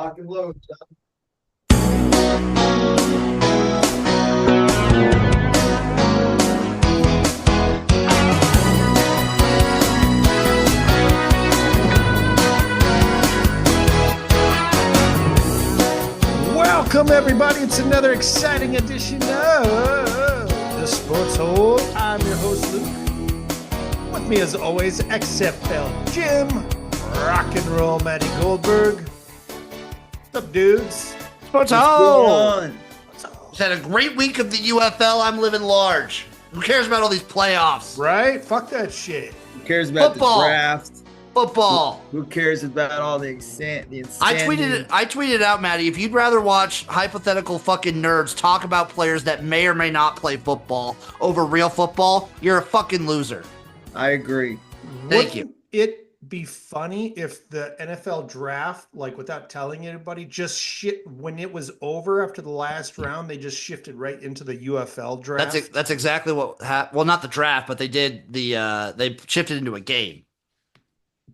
Lock and load, John. Welcome, everybody. It's another exciting edition of the Sports Hole. I'm your host, Luke. With me, as always, XFL Jim, rock and roll Matty Goldberg. What's up, dudes? Sports Hole. Just had a great week of the UFL. I'm living large. Who cares about all these playoffs? Right? Fuck that shit. Who cares about Football. the draft? Football. Who cares about all the insanity? I tweeted out, Maddie, if you'd rather watch hypothetical fucking nerds talk about players that may or may not play football over real football, you're a fucking loser. I agree. Thank you. Wouldn't it be funny if the NFL draft, like without telling anybody, just shit when it was over after the last round, they just shifted right into the UFL draft? That's exactly what happened. Well, not the draft, but they did they shifted into a game.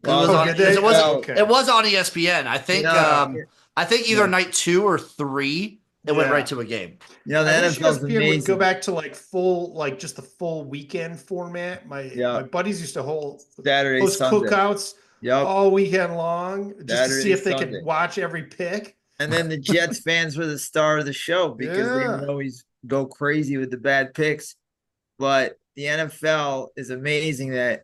It was on ESPN. I think I think either night 2 or 3 it went right to a game. Yeah, the NFL's ESPN would go amazing. back to just the full weekend format. My buddies used to host Sunday. cookouts all weekend long just to see if they could watch every pick. And then the Jets fans were the star of the show because they would always go crazy with the bad picks. But the NFL is amazing that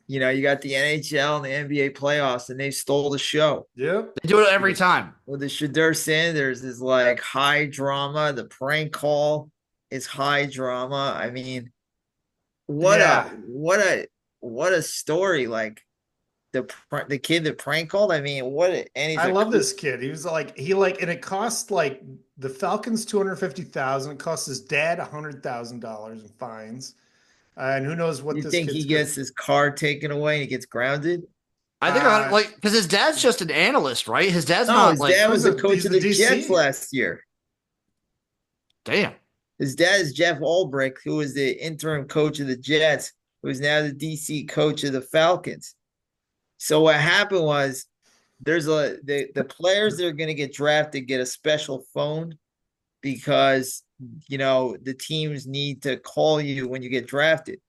you got the NHL and the NBA playoffs, and they stole the show. Yep. They do it every time. With the Shedeur Sanders is like high drama. The prank call is high drama. I mean, what a story! Like the kid that prank called. I mean, I love this kid. He was and it cost like the Falcons $250,000. It cost his dad $100,000 in fines. And who knows what you this think he gets his car taken away and he gets grounded? I think because his dad's just an analyst, right? His dad's not his dad was the coach of the Jets last year. Damn. His dad is Jeff Ulbrich, who was the interim coach of the Jets, who is now the DC coach of the Falcons. So what happened was the players that are going to get drafted get a special phone because the teams need to call you when you get drafted.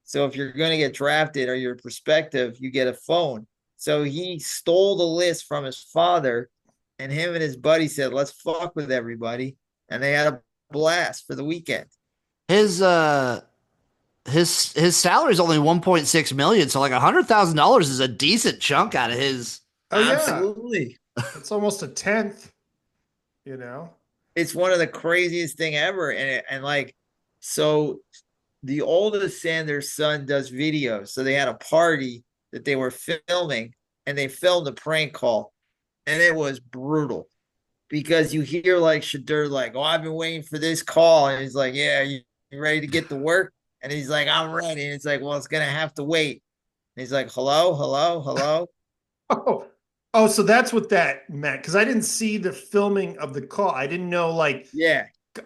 So if you're going to get drafted or you're prospective, you get a phone. So he stole the list from his father, and him and his buddy said, let's fuck with everybody. And they had a blast for the weekend. His salary is only $1.6 million, so like $100,000 is a decent chunk out of his. Oh, yeah. Absolutely. It's almost a tenth, It's one of the craziest thing ever. So the oldest Sanders' son does videos. So they had a party that they were filming, and they filmed a prank call, and it was brutal because you hear like Shedeur like, oh, I've been waiting for this call. And he's like, yeah, you ready to get to work? And he's like, I'm ready. And it's like, well, it's going to have to wait. And he's like, hello. Oh, so that's what that meant. Because I didn't see the filming of the call. I didn't know, I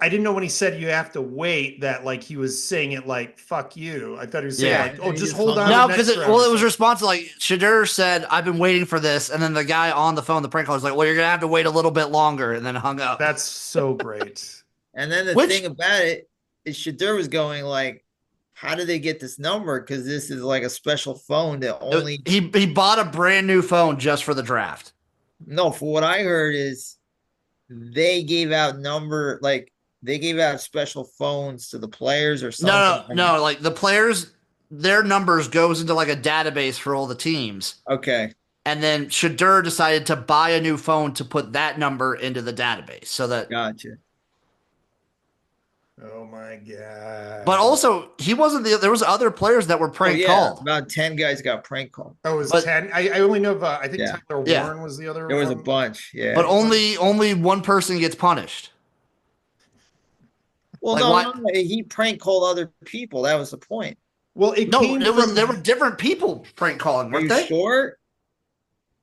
didn't know when he said you have to wait that, he was saying it like, fuck you. I thought he was saying, just hold on. No, because it was responsive. Like, Shedeur said, I've been waiting for this. And then the guy on the phone, the prank caller, was like, well, you're going to have to wait a little bit longer. And then hung up. That's so great. And then the thing about it is Shedeur was going like, how did they get this number? Because this is like a special phone that only he bought a brand new phone just for the draft. No, for what I heard is they gave out special phones to the players or something. No, like the players, their numbers goes into like a database for all the teams. Okay. And then Shedeur decided to buy a new phone to put that number into the database so that. Gotcha. Oh my God. But also, he wasn't there was other players that were prank called. About 10 guys got prank called. Oh, it was 10? I only know of, I think Tyler Warren was the other one. There was a bunch, yeah. But only one person gets punished. Well, he prank called other people. That was the point. Well, there were different people prank calling, weren't they? Are you sure?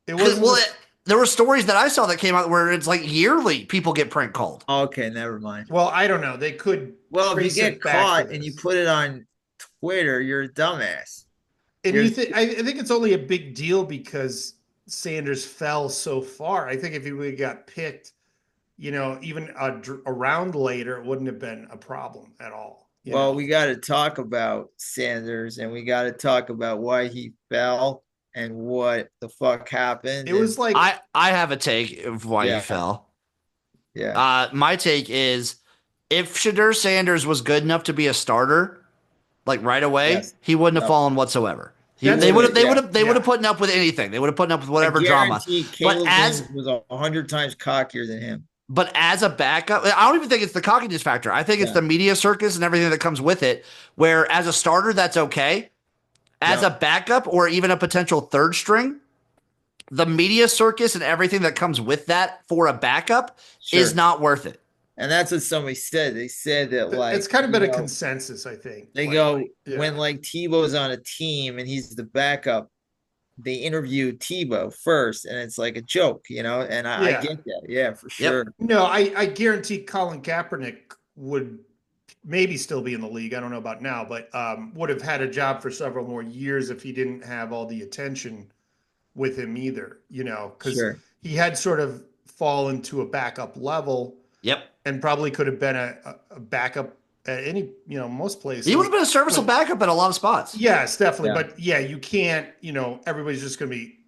It was there were stories that I saw that came out where it's like yearly people get prank called. Okay, never mind. Well, I don't know. They could. Well, if you get caught and you put it on Twitter, you're a dumbass. And I think it's only a big deal because Sanders fell so far. I think if he would have got picked, even a round later, it wouldn't have been a problem at all. Well, we got to talk about Sanders, and we got to talk about why he fell and what the fuck happened. It was like I have a take of why he fell. Yeah. My take is if Shedeur Sanders was good enough to be a starter, like right away, he wouldn't have fallen whatsoever. They would have put up with anything. They would have put up with whatever drama. But was 100 times cockier than him. But as a backup, I don't even think it's the cockiness factor. I think it's the media circus and everything that comes with it. Where as a starter, that's okay. As a backup or even a potential third string, the media circus and everything that comes with that for a backup is not worth it. And that's what somebody said. They said that it's kind of been a consensus, I think. They when Tebow's on a team and he's the backup, they interview Tebow first, and it's like a joke, and I get that. Yeah, for sure. Yep. No, I guarantee Colin Kaepernick would maybe still be in the league. I don't know about now, but would have had a job for several more years if he didn't have all the attention with him either, because he had sort of fallen to a backup level. Yep. And probably could have been a backup at any, most places. He would have been a serviceable backup at a lot of spots. Yes, definitely. Yeah. But you can't, everybody's just going to be,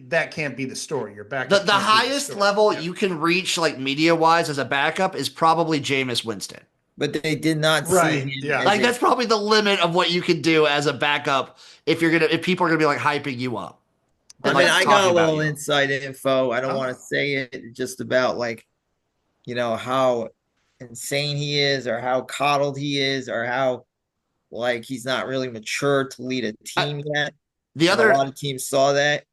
that can't be the story. Your backup. The highest level you can reach, like media wise, as a backup is probably Jameis Winston. But they did not see him. Yeah. Like that's probably the limit of what you can do as a backup if people are gonna be like hyping you up. I mean, I got a little inside info. I don't want to say it just about how insane he is or how coddled he is or how he's not really mature to lead a team yet. A lot of teams saw that.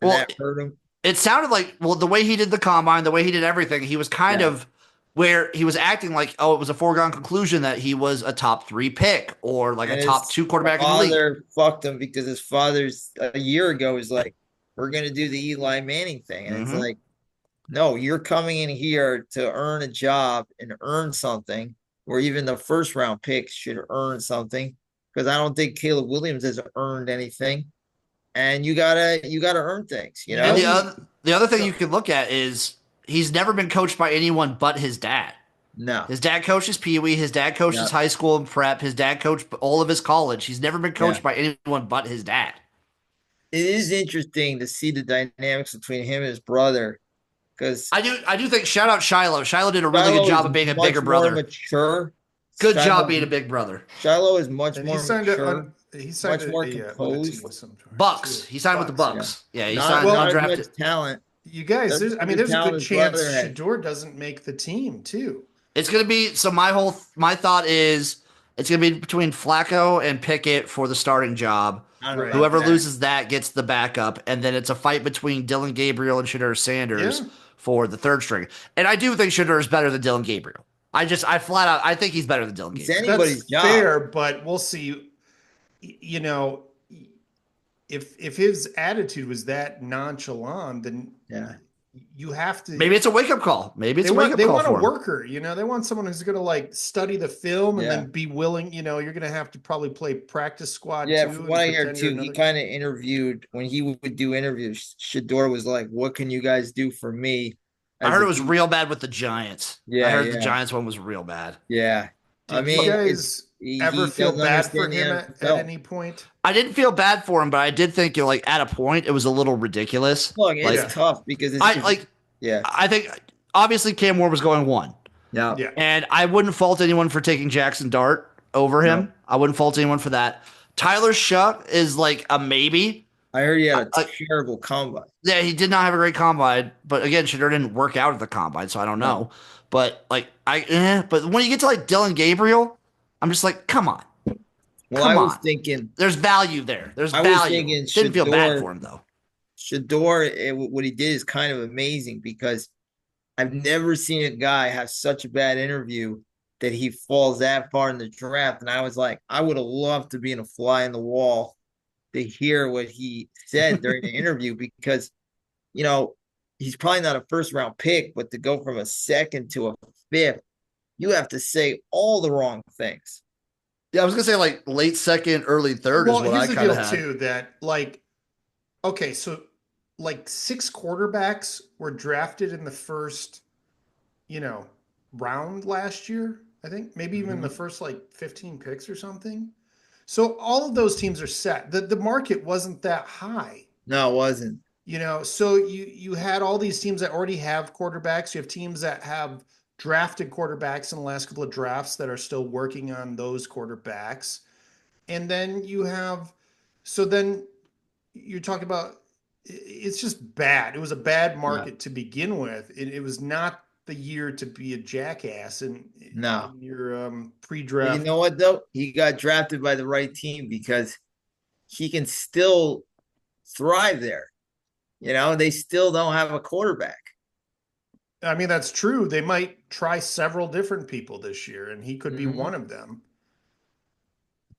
And that hurt him. It sounded like the way he did the combine, the way he did everything, he was kind of where he was acting like, it was a foregone conclusion that he was a top 3 pick or like a top 2 quarterback in the league. His father fucked him because his father's a year ago was like, we're going to do the Eli Manning thing. And it's like, no, you're coming in here to earn a job and earn something, or even the first round picks should earn something, because I don't think Caleb Williams has earned anything. And you gotta earn things, And the other thing you could look at is he's never been coached by anyone but his dad. No. His dad coaches Pee Wee. His dad coaches high school and prep. His dad coached all of his college. He's never been coached by anyone but his dad. It is interesting to see the dynamics between him and his brother. Because I do think shout out Shiloh. Shiloh did a really good job of being a bigger brother. Mature. Good job being a big brother. Shiloh is much more mature. He signed much more composed. Bucks. He signed with the Bucks. Yeah, he signed undrafted talent. You guys, there's a good chance Shedeur doesn't make the team too. It's gonna be my thought is it's gonna be between Flacco and Pickett for the starting job. Whoever loses that gets the backup, and then it's a fight between Dylan Gabriel and Shedeur Sanders for the third string. And I do think Shedeur is better than Dylan Gabriel. I flat out I think he's better than Dylan Gabriel. It's anybody's job. Fair, but we'll see. If his attitude was that nonchalant, then you have to. Maybe it's a wake up call. They want a worker. They want someone who's going to study the film and then be willing. You're going to have to probably play practice squad. Yeah, from what I hear too, he kind of interviewed when he would do interviews. Shedeur was like, "What can you guys do for me?" I heard it was real bad with the Giants. I heard the Giants one was real bad. Yeah, Did you guys ever feel bad for him at any point? I didn't feel bad for him, but I did think at a point it was a little ridiculous. Look, it's tough because it's I think obviously Cam Ward was going 1. Yeah. And I wouldn't fault anyone for taking Jackson Dart over him. No. I wouldn't fault anyone for that. Tyler Shuck is like a maybe. I heard he had a terrible combine. Yeah, he did not have a great combine, but again, Shedeur didn't work out at the combine, so I don't know. But but when you get to Dylan Gabriel, I'm just like, come on. Well, I was thinking there's value there. There's value. Didn't feel bad for him though. Shedeur, what he did is kind of amazing because I've never seen a guy have such a bad interview that he falls that far in the draft. And I was like, I would have loved to be in a fly in the wall to hear what he said during the interview because, he's probably not a first round pick, but to go from a second to a fifth, you have to say all the wrong things. Yeah, I was gonna say late second, early third is what I kind of had. Too, that okay, so like 6 quarterbacks were drafted in the first, round last year. I think maybe even the first like 15 picks or something. So all of those teams are set. The market wasn't that high. No, it wasn't. So you had all these teams that already have quarterbacks. You have teams that have drafted quarterbacks in the last couple of drafts that are still working on those quarterbacks. And then then you're talking about, it's just bad. It was a bad market to begin with. It was not the year to be a jackass in your pre-draft. Well, you know what though? He got drafted by the right team because he can still thrive there. They still don't have a quarterback. I mean, that's true. They might try several different people this year, and he could be one of them.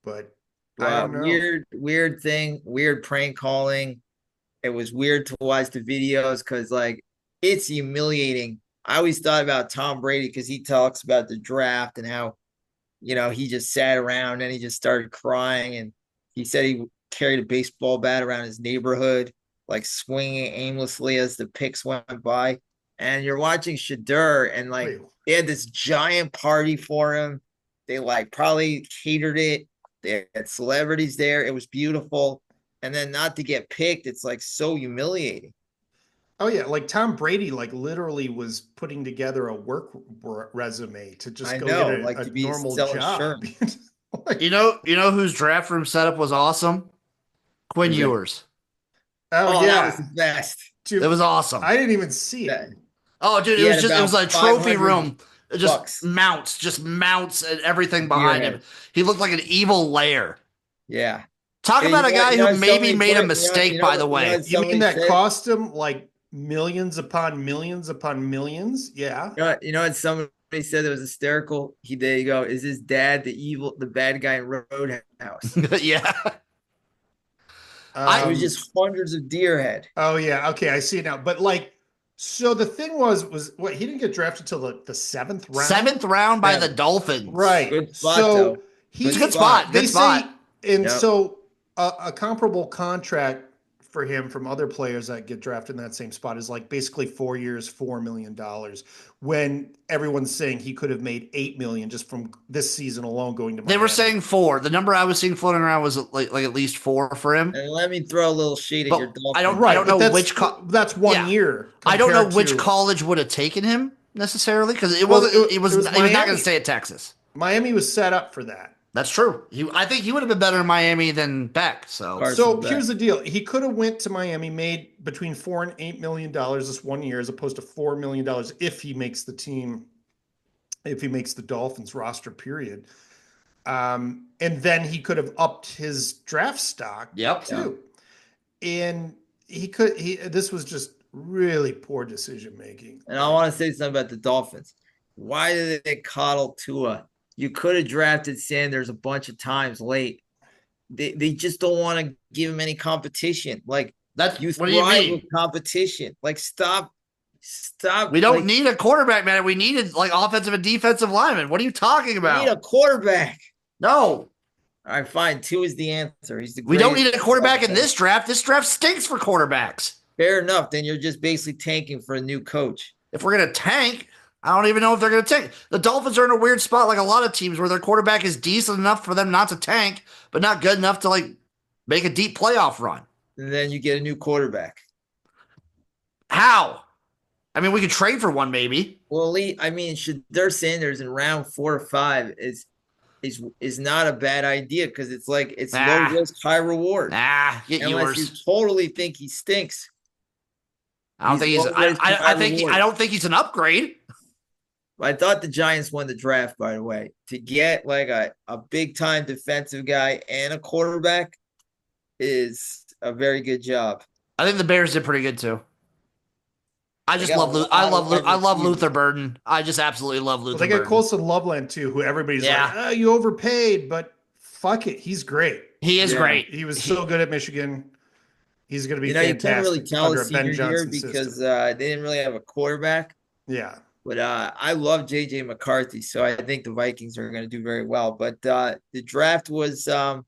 But I don't know. Weird thing, weird prank calling. It was weird to watch the videos because, like, it's humiliating. I always thought about Tom Brady because he talks about the draft and how, he just sat around and he just started crying. And he said he carried a baseball bat around his neighborhood, like swinging aimlessly as the picks went by. And you're watching Shedeur and like they had this giant party for him. They like probably catered it. They had celebrities there. It was beautiful. And then not to get picked, it's like so humiliating. Oh yeah, like Tom Brady, like literally was putting together a work resume to just get a normal job. Like, you know whose draft room setup was awesome? Quinn Ewers. Oh yeah, that was the best. Dude, it was awesome. I didn't even see it. Oh, dude, it was like a trophy room. Just mounts and everything behind him. He looked like an evil lair. Yeah. Talk about a guy who maybe made a mistake, by the way. You mean that cost him like millions upon millions upon millions? Yeah. You know what somebody said that was hysterical? There you go. Is his dad the bad guy in Roadhouse? Yeah. It was just hundreds of deer head. Oh yeah. Okay, I see it now. But like, so the thing was what, he didn't get drafted till the 7th round. 7th round by the Dolphins. Right. Good spot, though. He's good spot. Good spot. So a comparable contract for him from other players that get drafted in that same spot is like basically 4 years, $4 million, when everyone's saying he could have made $8 million just from this season alone going to Miami. They were saying 4. The number I was seeing floating around was like at least 4 for him. And let me throw a little shade at your Dolphins. I don't know which that's 1 year. I don't know which college would have taken him necessarily because he was not going to stay at Texas. Miami was set up for that. That's true. I think he would have been better in Miami than Beck. So here's the deal: he could have went to Miami, made between $4 and $8 million this 1 year, as opposed to $4 million if he makes the team, if he makes the Dolphins roster. Period. And then he could have upped his draft stock. Too. And this was just really poor decision making. And I want to say something about the Dolphins. Why did they coddle Tua? You could have drafted Sanders a bunch of times late. They just don't want to give him any competition. Like that's you what do you mean? With competition. Like stop. We don't need a quarterback, man. We needed like offensive and defensive linemen. What are you talking about? We need a quarterback. No. All right, fine. Tua is the answer. We don't need a quarterback in this draft. This draft stinks for quarterbacks. Fair enough. Then you're just basically tanking for a new coach. If we're gonna tank, I don't even know if they're going to tank. The Dolphins are in a weird spot, like a lot of teams, where their quarterback is decent enough for them not to tank, but not good enough to like make a deep playoff run. And then you get a new quarterback. How? I mean, we could trade for one, maybe. Well, Shedeur Sanders in round 4 or 5 is not a bad idea because it's like it's low risk, high reward. Get Unless you totally think he stinks. I don't think he's an upgrade. I thought the Giants won the draft, by the way. To get like a big-time defensive guy and a quarterback is a very good job. I think the Bears did pretty good too. I love Luther Burden. I just absolutely love Luther Burden. They got Colson Loveland too, who everybody's like, you overpaid, but fuck it, he's great. He is great. He was so good at Michigan. He's going to be fantastic. You can't really tell the senior year because they didn't really have a quarterback. Yeah. But I love J.J. McCarthy, so I think the Vikings are going to do very well. But the draft was, when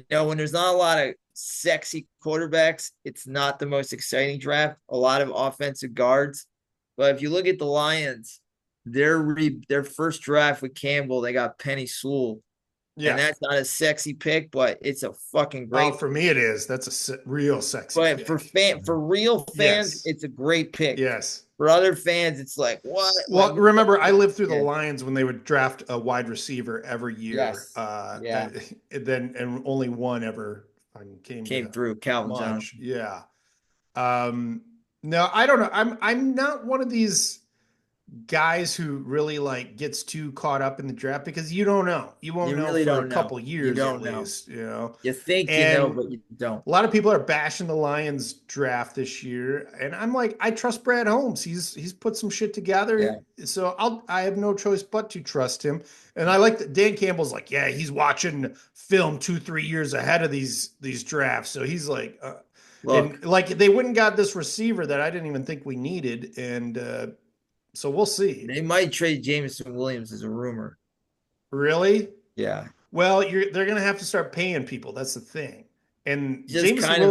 there's not a lot of sexy quarterbacks, it's not the most exciting draft. A lot of offensive guards. But if you look at the Lions, their first draft with Campbell, they got Penny Sewell. Yeah. And that's not a sexy pick, but it's a fucking great. Oh, for me it is. That's a real sexy but pick. For real fans, it's a great pick. Yes. For other fans, it's like, what? Well, like, remember, I lived through the Lions when they would draft a wide receiver every year. Yes. And only one ever came through, Calvin Johnson. Yeah. No, I don't know. I'm not one of these guys who really like gets too caught up in the draft because you don't know. You won't know for a couple years at least. You know. You think you know, but you don't. A lot of people are bashing the Lions draft this year, and I'm like, I trust Brad Holmes. He's put some shit together, so I have no choice but to trust him. And I like that Dan Campbell's like, yeah, he's watching film 2-3 years ahead of these drafts, so he's like, and like they wouldn't got this receiver that I didn't even think we needed, and so we'll see. They might trade Jameson Williams as a rumor. Really? Yeah. Well, they're going to have to start paying people. That's the thing. And he's kind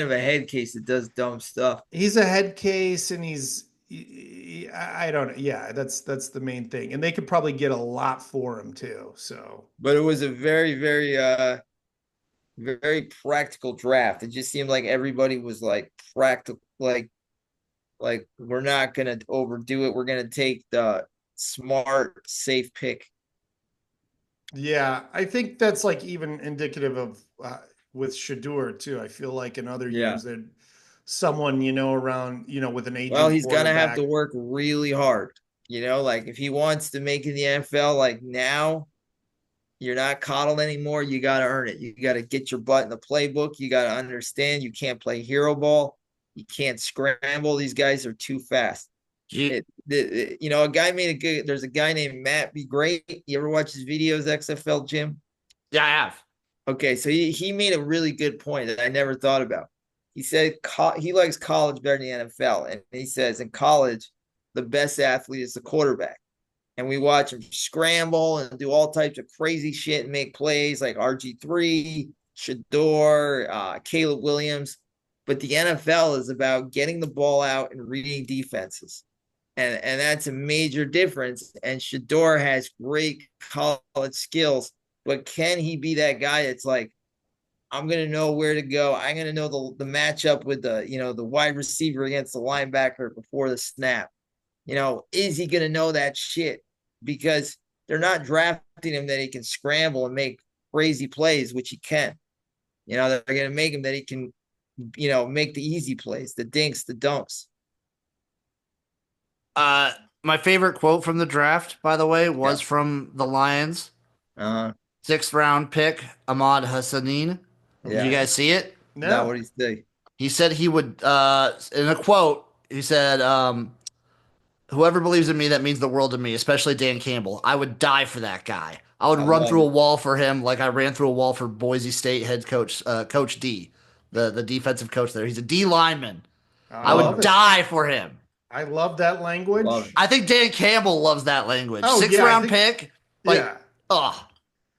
of a head case that does dumb stuff. He's a head case, and I don't know. Yeah, that's the main thing. And they could probably get a lot for him too. So, but it was a very, very, very practical draft. It just seemed like everybody was like practical, like we're not going to overdo it. We're going to take the smart, safe pick. Yeah, I think that's like even indicative of with Shedeur too. I feel like in other years that someone, around, with an agent. Well, he's going to have to work really hard, like if he wants to make it in the NFL, like now you're not coddled anymore. You got to earn it. You got to get your butt in the playbook. You got to understand you can't play hero ball. You can't scramble. These guys are too fast. A guy there's a guy named Matt Be Great. You ever watch his videos, XFL, Jim? Yeah, I have. Okay, so he made a really good point that I never thought about. He said he likes college better than the NFL. And he says in college, the best athlete is the quarterback. And we watch him scramble and do all types of crazy shit and make plays like RG3, Shedeur, Caleb Williams. But the NFL is about getting the ball out and reading defenses. And that's a major difference. And Shedeur has great college skills. But can he be that guy that's like, I'm going to know where to go. I'm going to know the matchup with the wide receiver against the linebacker before the snap. Is he going to know that shit? Because they're not drafting him that he can scramble and make crazy plays, which he can. They're going to make him that he can, make the easy plays, the dinks, the dunks. My favorite quote from the draft, by the way, was from the Lions. 6th round pick, Ahmad Hassanin. Did you guys see it? No. What did he say? He said he would, in a quote, he said, whoever believes in me, that means the world to me, especially Dan Campbell. I would die for that guy. I would run through a wall for him like I ran through a wall for Boise State head coach, Coach D, the defensive coach there. He's a D lineman. I would die for him. I love that language. I think Dan Campbell loves that language. 6th round pick.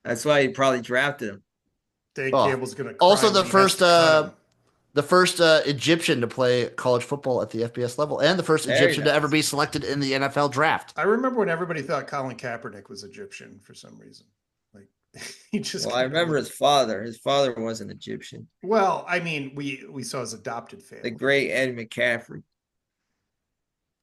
That's why he probably drafted him. Dan Campbell's going to cry. Also the first Egyptian to play college football at the FBS level, and the first Egyptian to ever be selected in the NFL draft. I remember when everybody thought Colin Kaepernick was Egyptian for some reason. Like he just. Well, I remember his father. His father wasn't Egyptian. Well, I mean, we saw his adopted family. The great Ed McCaffrey.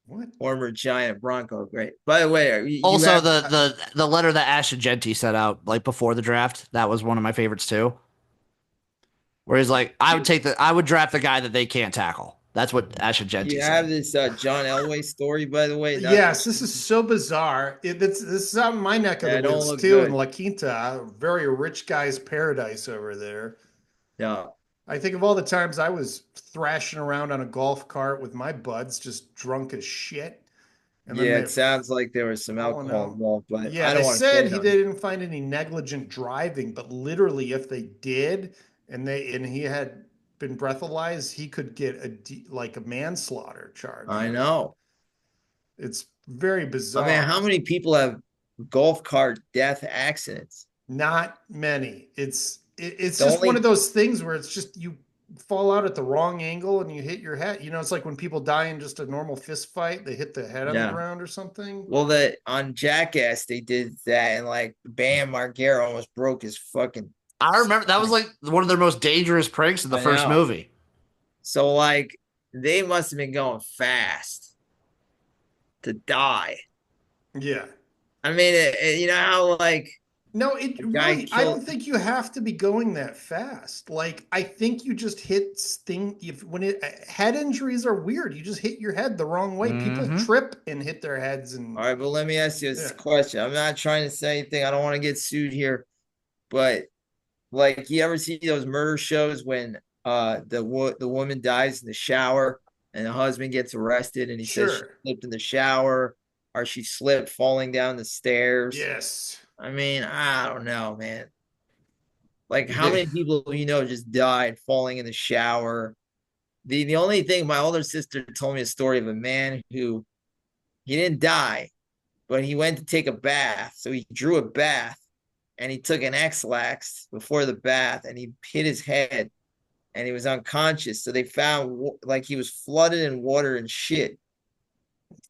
What? Former Giant Bronco, great. By the way, the letter that Ashton Genty sent out like before the draft, that was one of my favorites too. Where he's like, I would draft the guy that they can't tackle. That's what Ashton Genty said. You have this John Elway story, by the way. Yes, this is so bizarre. This is out in my neck of the woods too, in La Quinta, very rich guy's paradise over there. Yeah. I think of all the times I was thrashing around on a golf cart with my buds, just drunk as shit. And it sounds like there was some alcohol involved. But yeah, they said they didn't find any negligent driving, but literally, if they did, and he had been breathalyzed, he could get a manslaughter charge. I know. It's very bizarre. I mean, how many people have golf cart death accidents? Not many. It's it's The just one of only those things where it's just you fall out at the wrong angle and you hit your head. You know, it's like when people die in just a normal fist fight, they hit the head on the yeah. ground or something. Well, the on Jackass they did that, and like Bam Margera almost broke his fucking. I remember that was like one of their most dangerous pranks in the I first know. movie. So like they must have been going fast to die. Yeah. I mean, you know how like No, a it guy really, I killed. don't think you have to be going that fast. Like, I think you just hit if when head injuries are weird, you just hit your head the wrong way. People Mm-hmm. trip and hit their heads All and right, but let me ask you yeah, this question. I'm not trying to say anything. I don't want to get sued here, but like, you ever see those murder shows when the woman dies in the shower and the husband gets arrested and he says she sure. slipped in the shower or she slipped falling down the stairs? Yes. I mean, I don't know, man. Like, how Yeah. many people just died falling in the shower? The only thing, my older sister told me a story of a man who he didn't die, but he went to take a bath. So he drew a bath and he took an X-Lax before the bath and he hit his head and he was unconscious. So they found like he was flooded in water and shit.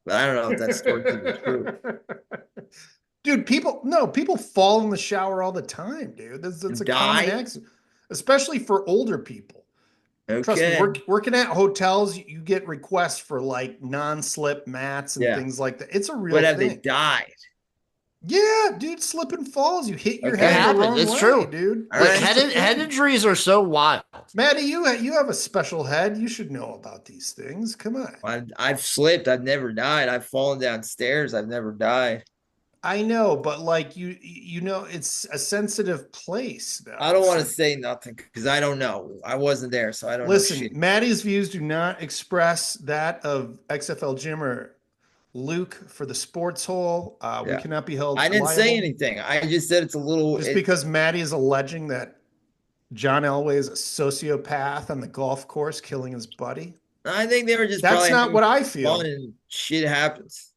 But I don't know if that story's even true. Dude, people fall in the shower all the time, dude. That's And a common die? accident, especially for older people. Trust me, Okay. working at hotels, you get requests for like non-slip mats and Yeah. things like that. It's a real But have they thing. died? Yeah, dude, slip and falls. You hit your It head Okay. the happens. wrong It's way, true. dude. All Look, It's right. just a head thing. injuries are so wild. Maddie, you have a special head. You should know about these things. Come on. I've slipped. I've never died. I've fallen downstairs. I've never died. I know, but like it's a sensitive place I though. don't It's want to like, say nothing because I don't know. I wasn't there, so I don't know listen, shit. Maddie's views do not express that of XFL Jim or Luke for the sports hole. We Yeah. cannot be I held didn't say liable anything. I just said it's a little just because Maddie is alleging that John Elway is a sociopath on the golf course killing his buddy. I think they were just That's probably not having what I fun feel. and shit happens.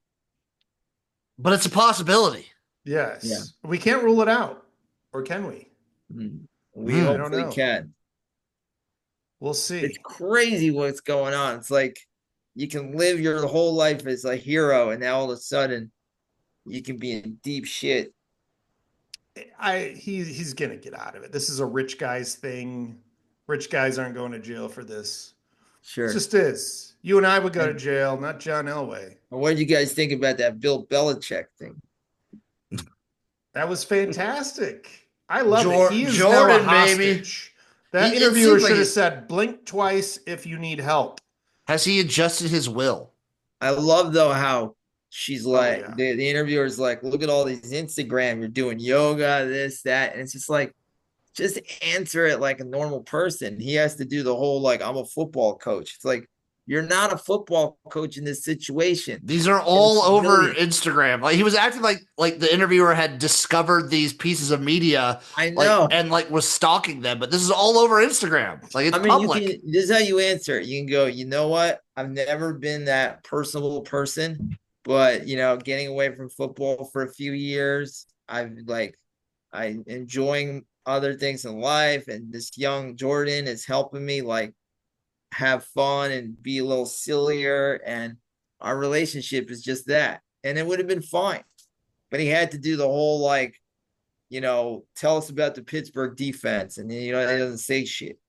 But it's a possibility. Yeah. Yes. We can't rule it out. Or can we? We I Mm. don't hopefully know. can. We'll It's see. crazy what's going on. It's like you can live your whole life as a hero, and now all of a sudden you can be in deep shit. He's gonna get out of it. This is a rich guy's thing. Rich guys aren't going to jail for this. It Sure. just is. You and I would go to And jail, not John Elway. what did you guys think about that Bill Belichick thing? That was fantastic. I love it. He is now a Jordan, baby. hostage. That It interviewer seems like should have said, blink twice if you need help. has he adjusted his will? I love though how she's Oh, like yeah. the interviewer's like, look at all these Instagram, you're doing yoga, this, that, and it's just like, just answer it like a normal person. He has to do the whole like, I'm a football coach. It's like, you're not a football coach in this situation. These are all over Instagram. Like he was acting like the interviewer had discovered these pieces of media, I know. and was stalking them. But this is all over Instagram. Like it's public. This is how you answer it. You can go, you know what? I've never been that personable person, but getting away from football for a few years, I enjoying other things in life, and this young Jordan is helping me like have fun and be a little sillier, and our relationship is just that. And it would have been fine. But he had to do the whole like, tell us about the Pittsburgh defense, and he doesn't say shit.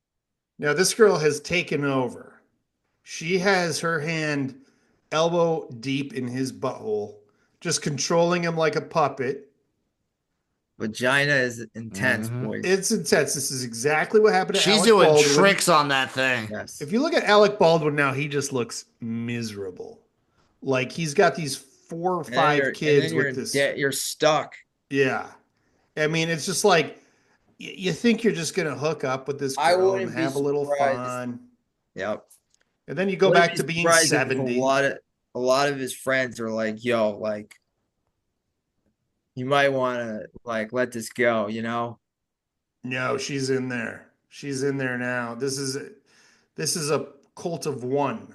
Now, this girl has taken over. She has her hand elbow deep in his butthole, just controlling him like a puppet. Vagina is intense, boys. It's intense. This is exactly what happened to She's Alec doing Baldwin. tricks on that thing. Yes. If you look at Alec Baldwin now, he just looks miserable. Like he's got these 4 or 5 kids with this. You're stuck. Yeah. I mean, it's just like you think you're just going to hook up with this I girl wouldn't and be have a little surprised. fun. Yep. And then you go Wouldn't back be to being surprised if 70. a lot of his friends are like, yo, like, you might want to like let this go, No, she's in there. She's in there now. This is a cult of one.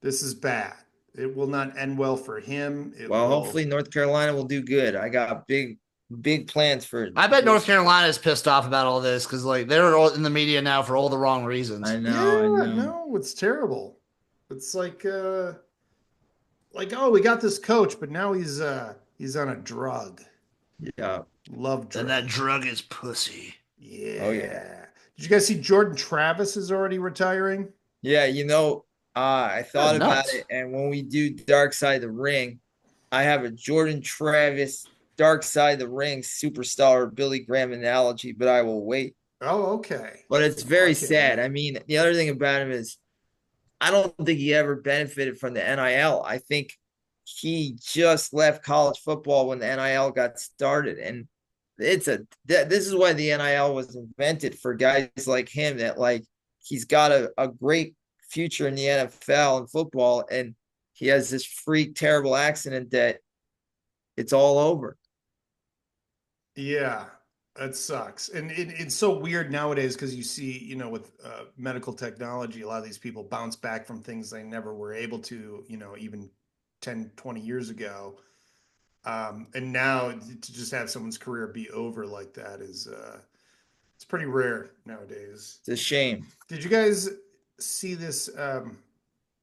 This is bad. It will not end well for him. Well, hopefully North Carolina will do good. I got big big plans for. I bet North Carolina is pissed off about all this because like they're all in the media now for all the wrong reasons. I know, I Yeah, know. no, it's terrible. It's like, oh, we got this coach, but now he's on a drug. Yeah. Love drug. And that drug is pussy. Yeah. Oh yeah. Did you guys see Jordan Travis is already retiring? Yeah, I thought That's about nuts. it, and when we do Dark Side of the Ring, I have a Jordan Travis Dark Side of the Ring superstar Billy Graham analogy, but I will wait. Oh, okay. But it's Well, I very can't sad. wait. I mean, the other thing about him is I don't think he ever benefited from the NIL. I think he just left college football when the NIL got started. And this is why the NIL was invented for guys like him that like he's got a great future in the NFL and football. And he has this freak, terrible accident that it's all over. Yeah, that sucks. And it's so weird nowadays because you see, with medical technology, a lot of these people bounce back from things they never were able to, even 10, 20 years ago. And now to just have someone's career be over like that is it's pretty rare nowadays. It's a shame. Did you guys see this?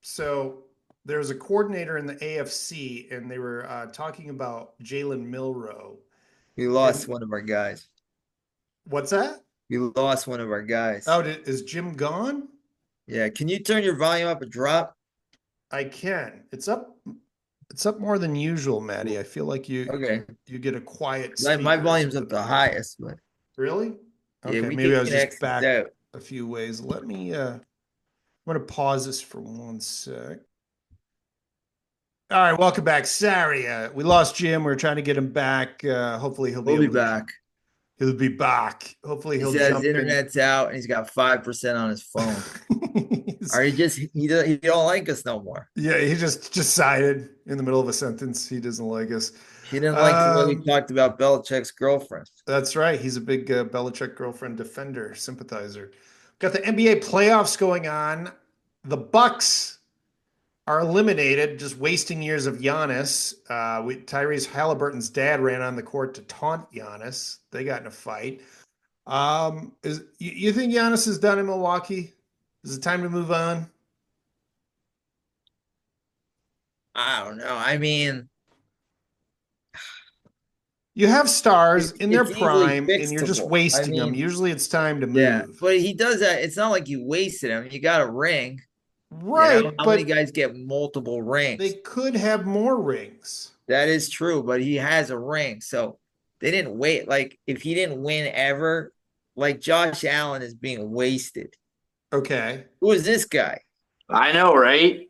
So there was a coordinator in the AFC, and they were talking about Jalen Milroe. We lost And one of our guys. what's that? We lost one of our guys. Oh, is Jim gone? Yeah. Can you turn your volume up a drop? I can. It's up. It's up more than usual, Maddie. I feel like Okay. you get a quiet My speaker or volume's up something. the highest, but Really? yeah, Okay, we maybe I can was just X this back out. a few ways. Let me. I'm gonna pause this for one sec. All right, welcome back. Sorry, we lost Jim. We're trying to get him back. Hopefully, he'll be We'll be able to. back. He'll be back. Hopefully, He he'll says jump in. internet's out and he's got 5% on his phone. He's- Or he don't like us no more. yeah, he just decided in the middle of a sentence he doesn't like us. He didn't like the way we talked about Belichick's girlfriend. That's right. He's a big Belichick girlfriend defender, sympathizer. Got the NBA playoffs going on. The Bucks are eliminated, just wasting years of Giannis. Tyrese Halliburton's dad ran on the court to taunt Giannis. They got in a fight. You think Giannis is done in Milwaukee? Is it time to move on? I don't know. I mean, You have stars in their it's easily prime, and you're just fixable. I wasting them. mean, Usually, it's time to yeah, move. but he does that. It's not like you wasted him. You got a ring. Right, How many but guys get multiple they rings? could have more rings. That is true, but he has a ring. So they didn't wait. Like if he didn't win ever, like Josh Allen is being wasted. Okay. Who is this guy? I know, right?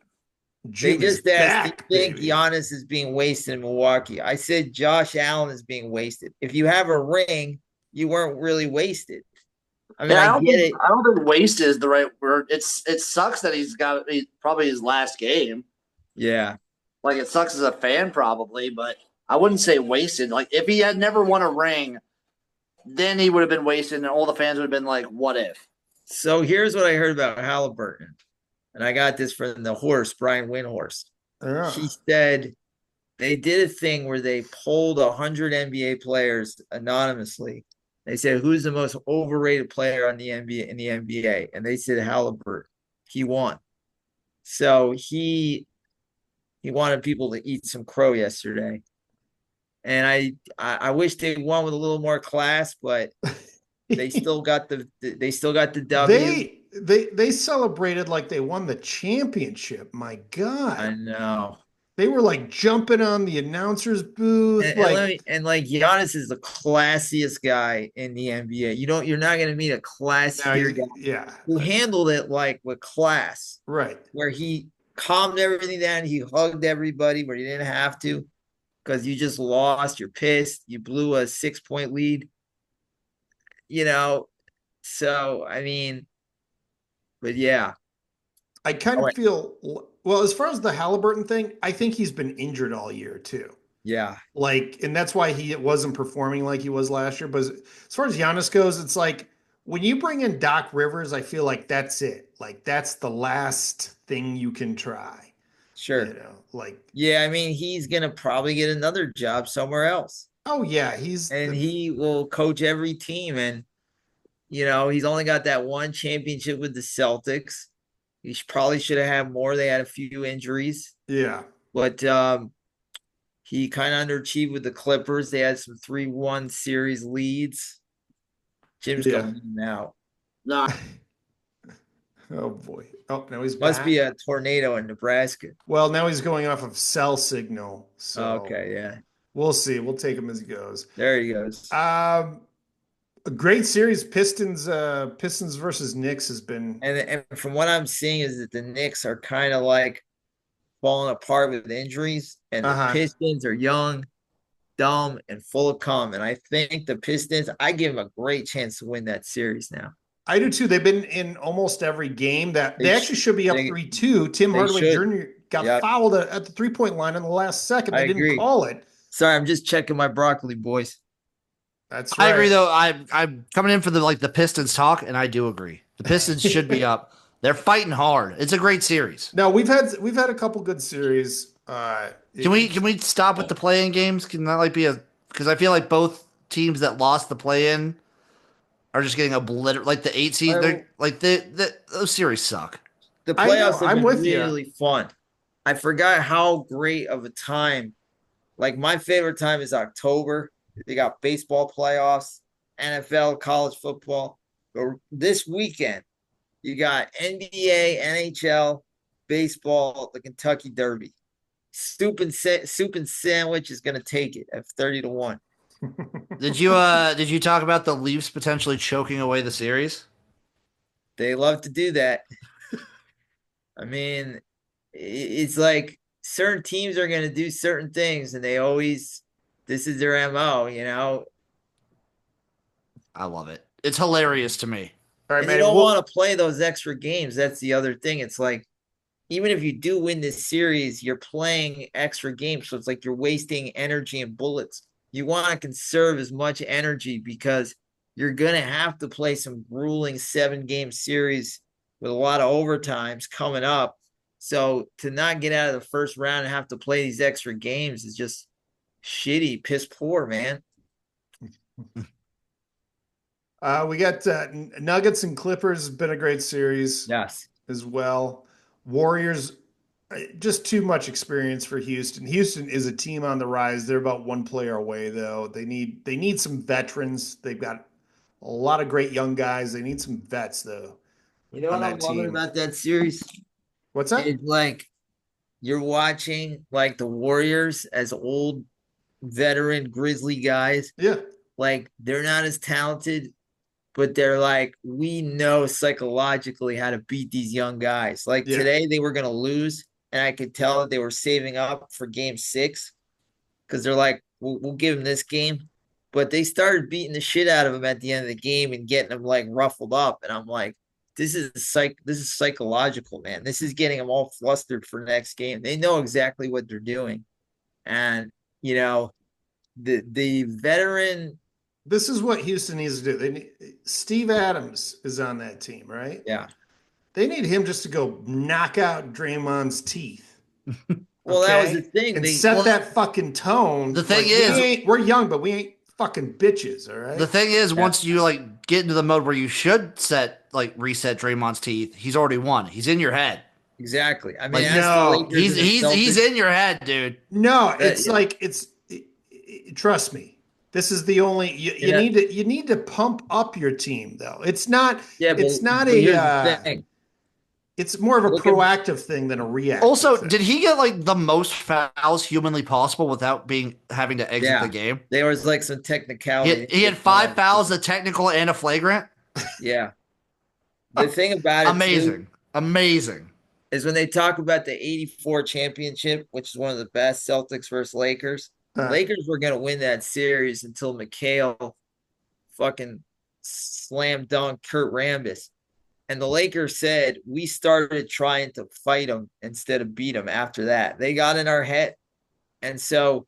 Jim They is just asked, back, do you think baby. Giannis is being wasted in Milwaukee? I said Josh Allen is being wasted. If you have a ring, you weren't really wasted. I mean, Yeah, I get it. I don't think wasted is the right word. It sucks that he's probably his last game. Yeah. Like it sucks as a fan probably, but I wouldn't say wasted. Like if he had never won a ring, then he would have been wasted, and all the fans would have been like, "What if?" So here's what I heard about Halliburton, and I got this from the horse, Brian Windhorst. Yeah. He said they did a thing where they polled 100 NBA players anonymously. They said, who's the most overrated player on the NBA in the NBA? And they said Halliburton. He won. So he wanted people to eat some crow yesterday. And I wish they won with a little more class, but they still got the W. They celebrated like they won the championship. My God. I know. They were like jumping on the announcer's booth. And Giannis is the classiest guy in the NBA. You're not going to meet a classier guy who handled it like with class, right? Where he calmed everything down. He hugged everybody where he didn't have to because you just lost. You're pissed. You blew a 6-point lead. So I mean, but yeah, I kind of feel. Well, as far as the Halliburton thing, I think he's been injured all year too. Yeah. And that's why he wasn't performing like he was last year. But as far as Giannis goes, it's like when you bring in Doc Rivers, I feel like that's it. Like that's the last thing you can try. Sure. Yeah, I mean, he's gonna probably get another job somewhere else. Oh yeah, and he will coach every team. And he's only got that one championship with the Celtics. He probably should have had more. They had a few injuries. Yeah. But he kind of underachieved with the Clippers. They had some 3-1 series leads. Jim's Yeah. going out. No. Oh boy. Oh, now he's Must back. be a tornado in Nebraska. Well, now he's going off of cell signal. So Okay, yeah. we'll see. We'll take him as he goes. There he goes. A great series. Pistons versus Knicks has been. And from what I'm seeing is that the Knicks are kind of like falling apart with injuries, and the Pistons are young, dumb, and full of cum. And I think the Pistons, I give them a great chance to win that series now. I do too. They've been in almost every game. That they actually should be up 3-2. Tim Hardaway Jr. got fouled at the 3-point line in the last second. They didn't call it. Sorry, I'm just checking my broccoli, boys. That's right. I agree, though. I'm coming in for the Pistons talk, and I do agree. The Pistons should be up. They're fighting hard. It's a great series. No, we've had a couple good series. Can we stop with the play-in games? Can that be because I feel like both teams that lost the play-in are just getting obliterated. Like the 8 seed, those series suck. The playoffs have been really fun. I forgot how great of a time. Like my favorite time is October. They got baseball playoffs, NFL, college football. But this weekend, you got NBA, NHL, baseball, the Kentucky Derby. Soup and Sandwich is going to take it at 30-1. Did you talk about the Leafs potentially choking away the series? They love to do that. I mean, it's like certain teams are going to do certain things, and this is their MO, I love it. It's hilarious to me. All right, man, you don't want to play those extra games. That's the other thing. It's like, even if you do win this series, you're playing extra games. So it's like you're wasting energy and bullets. You want to conserve as much energy because you're going to have to play some grueling 7-game series with a lot of overtimes coming up. So to not get out of the first round and have to play these extra games is just shitty, piss poor, man. We got Nuggets and Clippers. Been a great series. Yes. As well. Warriors, just too much experience for Houston. Houston is a team on the rise. They're about one player away, though. They need some veterans. They've got a lot of great young guys. They need some vets, though. You know what I'm loving about that series? What's that? It's like you're watching like the Warriors as old veteran Grizzly guys. Yeah. Like they're not as talented, but they're like, we know psychologically how to beat these young guys. Like today they were going to lose, and I could tell that they were saving up for game 6 because they're like, we'll give them this game. But they started beating the shit out of them at the end of the game and getting them like ruffled up. And I'm like, this is psychological, man. This is getting them all flustered for next game. They know exactly what they're doing. And, the veteran. This is what Houston needs to do. Steve Adams is on that team, right? Yeah. They need him just to go knock out Draymond's teeth. Well, that was the thing. And set that fucking tone. The thing is, we're young, but we ain't fucking bitches, all right? The thing is, once you get into the mode where you should reset Draymond's teeth, he's already won. He's in your head. Exactly. I mean, he's in your head, dude. No, it's trust me. This is the only you need to pump up your team though. It's not it's more of a proactive thing than a reactive. Also, thing. Did he get the most fouls humanly possible without having to exit the game? There was some technicality. He had 5 fouls, a technical and a flagrant. Yeah. The thing about it amazing is when they talk about the 84 championship, which is one of the best, Celtics versus Lakers. Lakers were going to win that series until McHale fucking slam dunk Kurt Rambis. And the Lakers said, we started trying to fight them instead of beat them after that. They got in our head. And so,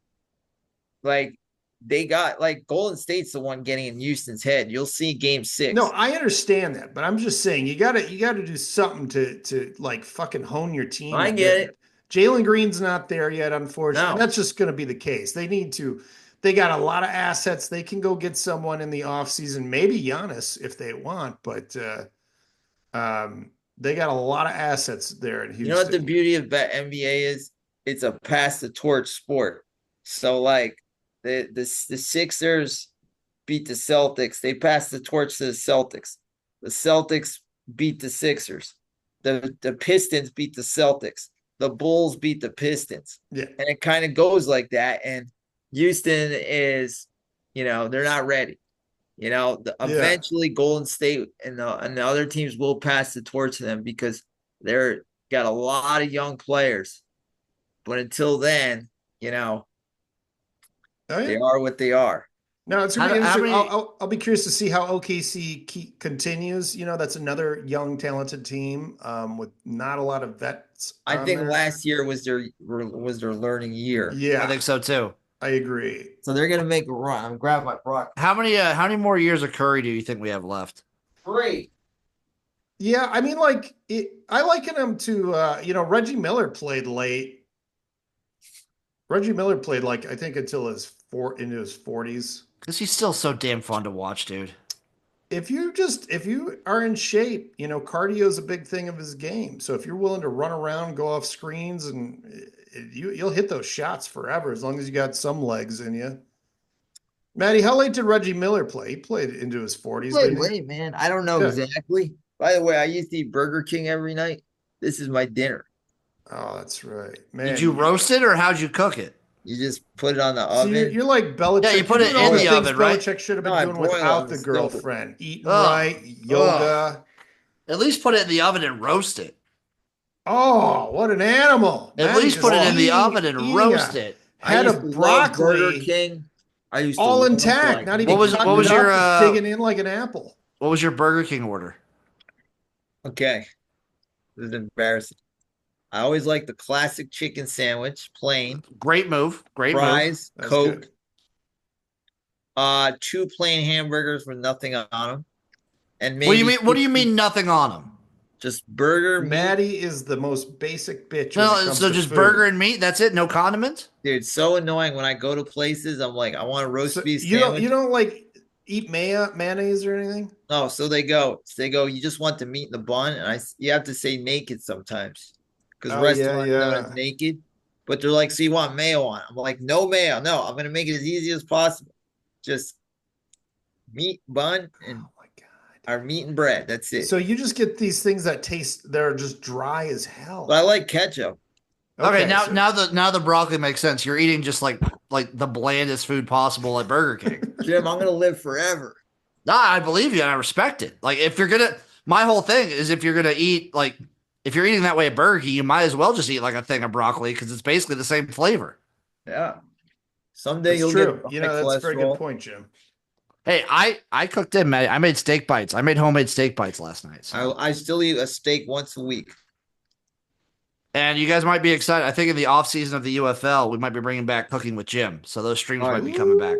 they got, Golden State's the one getting in Houston's head. You'll see game 6. No, I understand that. But I'm just saying, you gotta do something to fucking hone your team. I get it. Jalen Green's not there yet, unfortunately. No. That's just going to be the case. They need to they got a lot of assets. They can go get someone in the offseason, maybe Giannis if they want, but they got a lot of assets there in Houston. You know what the beauty of the NBA is? It's a pass the torch sport. So like the Sixers beat the Celtics. They passed the torch to the Celtics. The Celtics beat the Sixers. The Pistons beat the Celtics. The Bulls beat the Pistons. Yeah. And it kind of goes like that. And Houston is, they're not ready. Eventually Golden State and the other teams will pass the torch to them because they're got a lot of young players. But until then, they are what they are. No, it's going to be interesting. I'll be curious to see how OKC continues. That's another young, talented team with not a lot of vets. I think last year was their learning year. Yeah, I think so too. I agree. So they're going to make a run. I'm grabbing my Brock. How many more years of Curry do you think we have left? 3. Yeah, I mean, I liken him to Reggie Miller played late. Reggie Miller played I think until into his 40s. Because he's still so damn fun to watch, dude. If you are in shape, cardio is a big thing of his game. So if you're willing to run around, go off screens, and you'll hit those shots forever as long as you got some legs in you. Maddie, how late did Reggie Miller play? He played into his 40s. He played late, man. I don't know exactly. By the way, I used to eat Burger King every night. This is my dinner. Oh, that's right, man. Did you roast it or how'd you cook it? You just put it on the oven. You're like Belichick. Yeah, you put it in the oven, right? Belichick should have been doing without the girlfriend. Eating right, yoga. At least put it in the oven and roast it. Oh, what an animal. At least put it in the oven and roast it. Head of broccoli. Burger King. I used to all intact. Not even what was your digging in like an apple. What was your Burger King order? Okay. This is embarrassing. I always like the classic chicken sandwich, plain. Great move. Fries, Coke. 2 plain hamburgers with nothing on them. And maybe what do you mean nothing on them? Just burger. Maddie is the most basic bitch. No, so just burger and meat. That's it. No condiments. Dude, so annoying when I go to places. I'm like, I want a roast beef sandwich. You don't eat mayonnaise or anything? No. So they go. You just want the meat in the bun, and you have to say naked sometimes because restaurants know it's naked. But they're like, so you want mayo on? I'm like, no mayo. No, I'm gonna make it as easy as possible. Just meat bun and. Our meat and bread. That's it. So you just get these things that they're just dry as hell. But I like ketchup. Okay, now the broccoli makes sense. You're eating just like the blandest food possible at Burger King. Jim, I'm gonna live forever. Nah, I believe you and I respect it. My whole thing is if you're gonna eat if you're eating that way at Burger King, you might as well just eat like a thing of broccoli because it's basically the same flavor. Yeah. Someday you'll get that's a very good point, Jim. Hey, I cooked in, man. I made steak bites. I made homemade steak bites last night. So. I still eat a steak once a week. And you guys might be excited. I think in the off season of the UFL, we might be bringing back Cooking with Jim. So those streams might be coming back.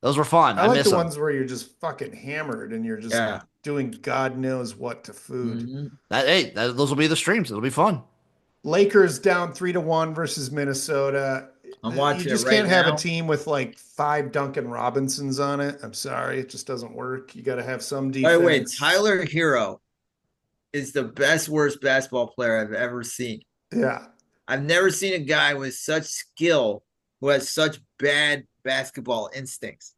Those were fun. I like the ones where you're just fucking hammered and you're just doing God knows what to food. Mm-hmm. Those will be the streams. It'll be fun. Lakers down 3-1 versus Minnesota. I'm watching. You just can't have a team with 5 Duncan Robinsons on it. I'm sorry, it just doesn't work. You got to have some defense. By the way, Tyler Hero is the worst basketball player I've ever seen. Yeah, I've never seen a guy with such skill who has such bad basketball instincts.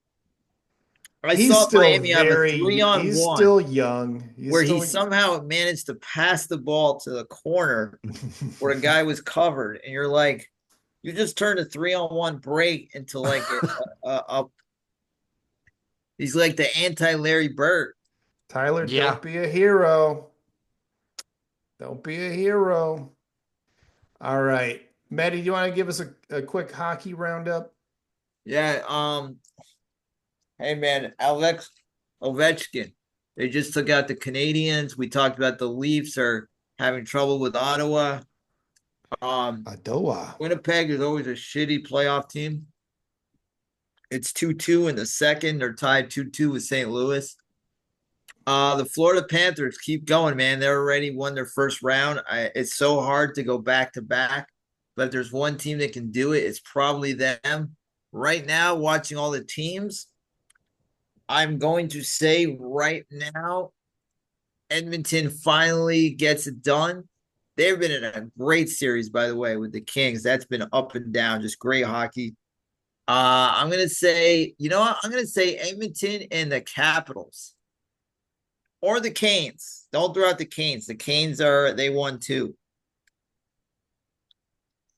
He's saw Miami have a 3-on-1. He's still young. He somehow managed to pass the ball to the corner where a guy was covered, and you're like. You just turned a 3-on-1 break into he's like the anti-Larry Bird. Tyler, don't be a hero. Don't be a hero. All right. Maddie, do you want to give us a quick hockey roundup? Yeah. Hey, man, Ovechkin. They just took out the Canadians. We talked about the Leafs are having trouble with Ottawa. Winnipeg is always a shitty playoff team. It's 2-2 in the second. They're tied 2-2 with St. Louis. The Florida Panthers keep going, man. They already won their first round. It's so hard to go back to back, but if there's one team that can do it, it's probably them. right now, watching all the teams, I'm going to say right now, Edmonton finally gets it done. They've been in a great series, by the way, with the Kings. That's been up and down, just great hockey. I'm gonna say, you know what? I'm gonna say Edmonton and the Capitals. Or the Canes. Don't throw out the Canes. The Canes they won too.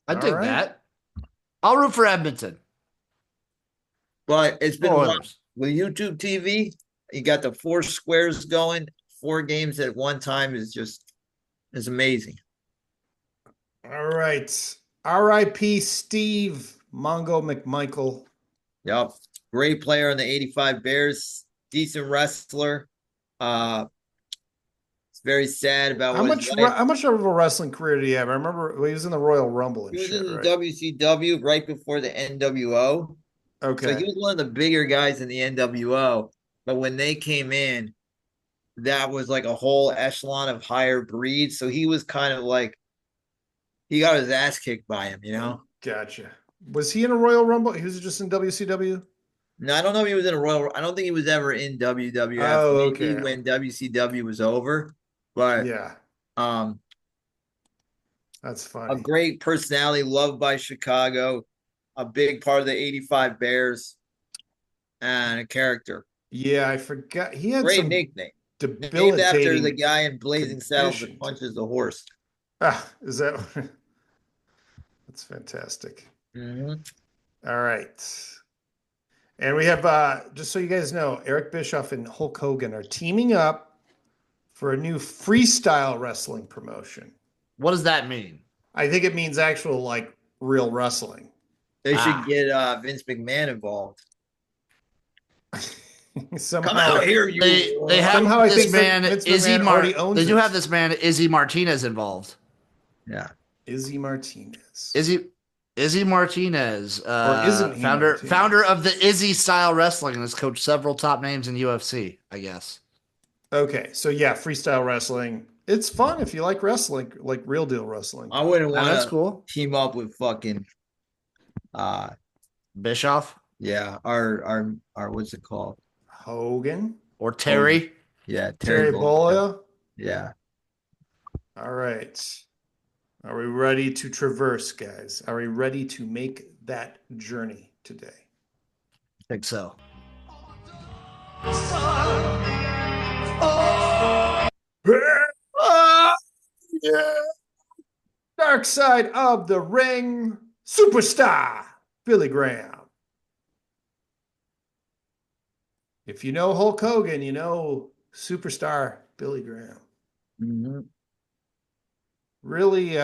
I dig that. I'll root for Edmonton. But it's been with YouTube TV, you got the 4 squares going, 4 games at one time is amazing. All right. R.I.P. Steve Mongo McMichael. Yep. Great player on the 85 Bears. Decent wrestler. It's very sad about how much of a wrestling career did he have? I remember he was in the Royal Rumble and he was shit, in the right? WCW right before the NWO. Okay. So he was one of the bigger guys in the NWO. But when they came in, that was like a whole echelon of higher breed. So he was kind of like, he got his ass kicked by him, you know? Gotcha. Was he in a Royal Rumble? He was just in WCW? No, I don't know if he was in a Royal. I don't think he was ever in WWF. Oh, maybe okay. when WCW was over. But yeah, that's funny. A great personality, loved by Chicago, a big part of the 85 Bears, and a character. Yeah, I forgot. He had great some nickname. Debilitating named after the guy in Blazing Saddles that punches the horse. Is that? That's fantastic. Mm-hmm. All right. And we have, just so you guys know, Eric Bischoff and Hulk Hogan are teaming up for a new freestyle wrestling promotion. What does that mean? I think it means actual, like, real wrestling. They should get Vince McMahon involved. Somehow, come out here, you. They have somehow this man, Izzy Martinez. They do have this man, Izzy Martinez, involved. Yeah, Izzy Martinez. Izzy Martinez, Martinez? Founder of the Izzy Style Wrestling, and has coached several top names in UFC, I guess. Okay, so yeah, freestyle wrestling. It's fun if you like wrestling, like real deal wrestling. I wouldn't want that's cool. Team up with fucking Bischoff. Yeah, our what's it called? Hogan or Terry. Hogan. Yeah, Terry Bollea. Yeah. All right. Are we ready to traverse, guys? Are we ready to make that journey today? I think so. Yeah. Dark side of the ring, superstar Billy Graham. If you know Hulk Hogan, you know superstar Billy Graham. Mm-hmm. Really,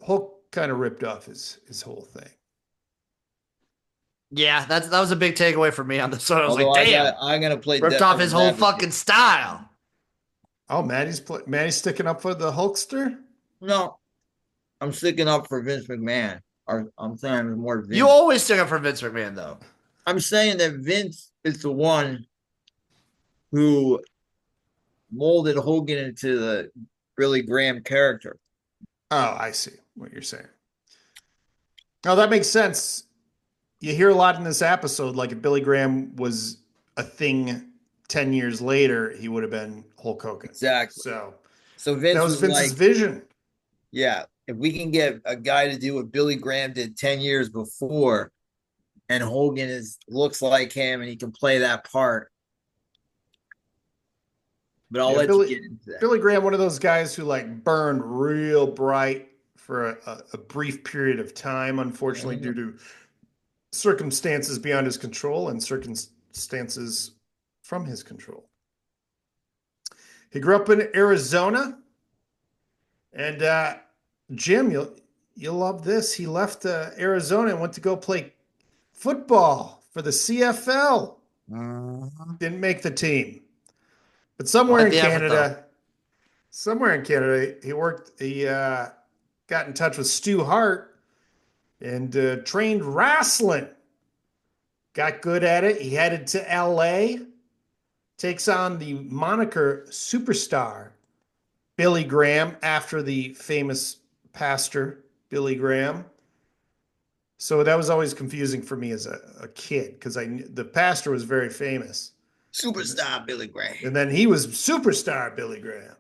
Hulk kind of ripped off his whole thing. Yeah, that was a big takeaway for me on this one. I was like, damn, I'm gonna play ripped off his whole fucking style. Oh, Maddie's sticking up for the Hulkster? No, I'm sticking up for Vince McMahon. I'm saying more Vince. You always stick up for Vince McMahon, though. I'm saying that Vince is the one who molded Hogan into the Billy Graham character. Oh, I see what you're saying. Oh, that makes sense. You hear a lot in this episode, like if Billy Graham was a thing 10 years later, he would have been Hulk Hogan. Exactly. So Vince that was Vince's vision. Yeah. If we can get a guy to do what Billy Graham did 10 years before, and Hogan looks like him and he can play that part. But I'll let you get into that. Billy Graham, one of those guys who like burned real bright for a brief period of time, unfortunately, due to circumstances beyond his control and circumstances from his control. He grew up in Arizona, and Jim, you'll love this. He left Arizona and went to go play football for the CFL. Didn't make the team, but somewhere in Canada, he worked. He got in touch with Stu Hart and trained wrestling. Got good at it. He headed to LA, takes on the moniker Superstar Billy Graham after the famous pastor Billy Graham. So that was always confusing for me as a kid because the pastor was very famous. Superstar Billy And Graham. then he was superstar Billy Graham.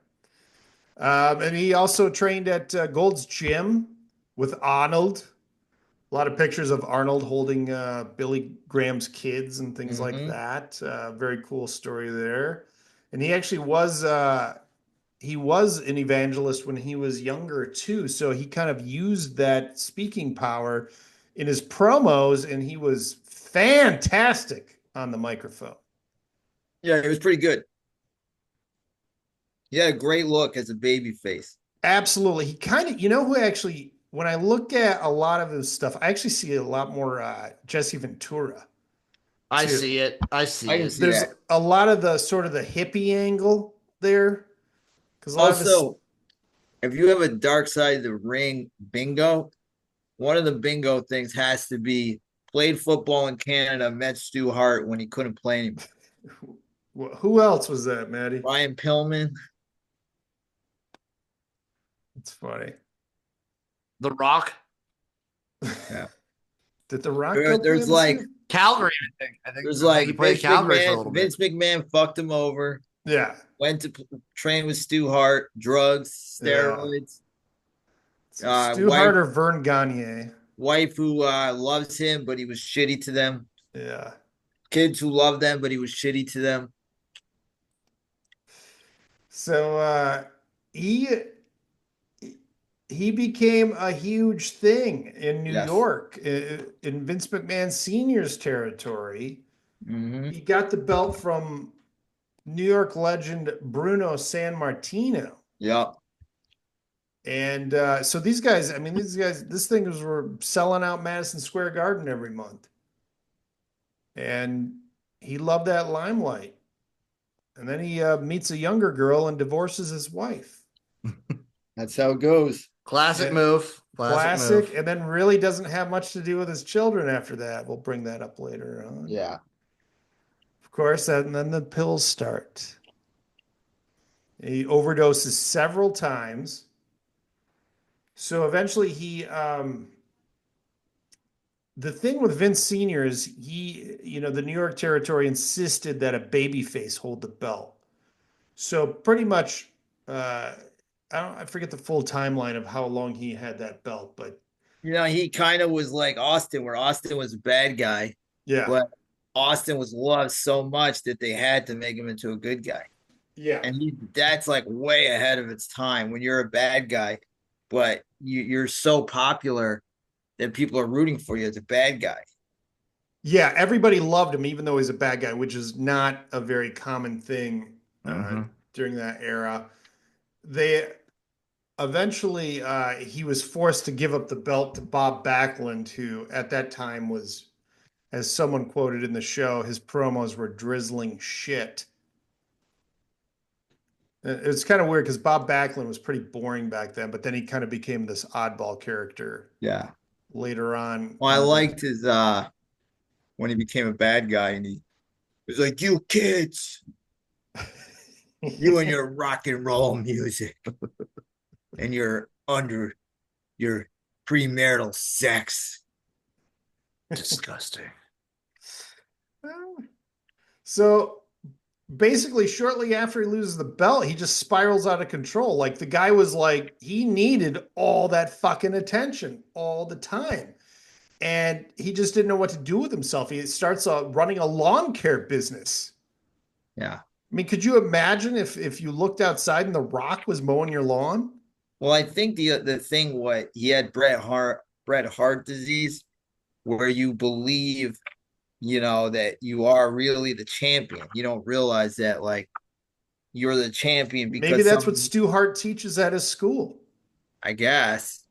And he also trained at Gold's Gym with Arnold. A lot of pictures of Arnold holding Billy Graham's kids and things like Mm-hmm. that. Very cool story there. And he actually was an evangelist when he was younger too. So he kind of used that speaking power in his promos, and he was fantastic on the microphone. Yeah, it was pretty good. He had a great look as a baby face. Absolutely. He kind of, who actually, when I look at a lot of his stuff, I actually see a lot more Jesse Ventura I too. see it. I I see can it. see There's that. a lot of the sort of the hippie angle there because a lot of his, Also, if you have a dark side of the ring bingo, one of the bingo things has to be played football in Canada, met Stu Hart when he couldn't play anymore. who else was that, Maddie? Ryan Pillman. It's funny. The Rock. Yeah. Did The Rock go play There's this like year? Calgary, I think. there's I think he like played Calgary for a little bit. Vince McMahon fucked him over. Yeah. Went to train with Stu Hart, drugs, Yeah. steroids. Stu Wife Hart or Vern Gagne. wife who loves him, but he was shitty to them. Yeah. Kids who love them, but he was shitty to them. So he he became a huge thing in New Yes. York in Vince McMahon Sr.'s territory. Mm-hmm. He got the belt from New York legend Bruno San Martino. Yep. And so these guys, this thing was were selling out Madison Square Garden every month. And he loved that limelight. And then he meets a younger girl and divorces his wife. That's how it goes. Classic Yeah. move. Classic move. And then really doesn't have much to do with his children after that. We'll bring that up later on. Yeah. Of course, and then the pills start. He overdoses several times. So eventually the thing with Vince Sr. is the New York territory insisted that a babyface hold the belt. So pretty much, I forget the full timeline of how long he had that belt, but He kind of was like Austin, where Austin was a bad guy, yeah, but Austin was loved so much that they had to make him into a good guy. yeah, And that's like way ahead of its time when you're a bad guy, but you're so popular that people are rooting for you as a bad guy. yeah. Everybody loved him, even though he's a bad guy, which is not a very common thing during that era. They eventually he was forced to give up the belt to Bob Backlund, who at that time was, as someone quoted in the show, his promos were drizzling shit. It's kind of weird because Bob Backlund was pretty boring back then, but then he kind of became this oddball character Yeah. later on. Well, I liked his when he became a bad guy and he was like, "You kids, you and your rock and roll music and your premarital sex." Disgusting. So basically, shortly after he loses the belt, he just spirals out of control. Like the guy was like, he needed all that fucking attention all the time. And he just didn't know what to do with himself. He starts running a lawn care business. Yeah. I mean, could you imagine if you looked outside and The Rock was mowing your lawn? Well, I think the thing what he had Bret Hart disease, where you believe, that you are really the champion. You don't realize that like you're the champion because maybe that's what Stu Hart teaches at his school. I guess.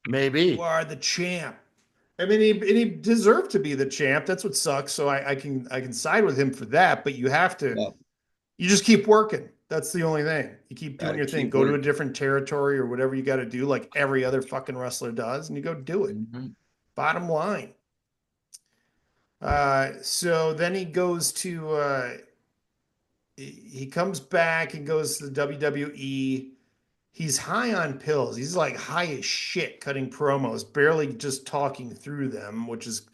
Maybe. You are the champ. I mean, he deserved to be the champ. That's what sucks. So I can side with him for that. But you have to, you just keep working. That's the only thing. You keep doing your thing. Go to a different territory or whatever you got to do, like every other fucking wrestler does, and you go do it. Mm-hmm. Bottom line. So then he goes to he comes back and goes to the WWE. he's high on pills. He's like high as shit cutting promos, barely just talking through them, which is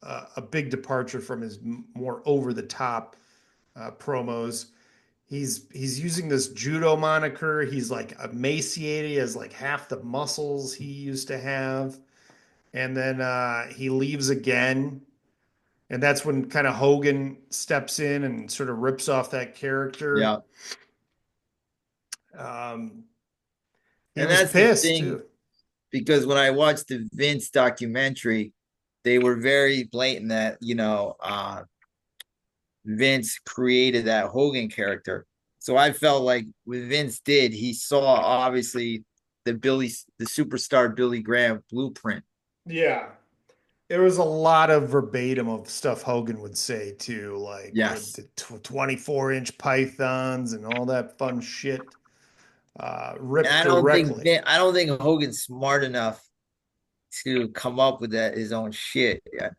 a big departure from his more over the top promos. He's using this judo moniker. He's like emaciated. He has like half the muscles he used to have. And then he leaves again. And that's when kind of Hogan steps in and sort of rips off that character. Yeah. He And was that's the pissed thing, too. because when I watched the Vince documentary, they were very blatant that, Vince created that Hogan character. So I felt like what Vince did, he saw obviously the superstar Billy Graham blueprint. Yeah. There was a lot of verbatim of stuff Hogan would say too, like Yes. the 24-inch pythons and all that fun shit. Ripped And directly. I don't think Hogan's smart enough to come up with his own shit. Yeah.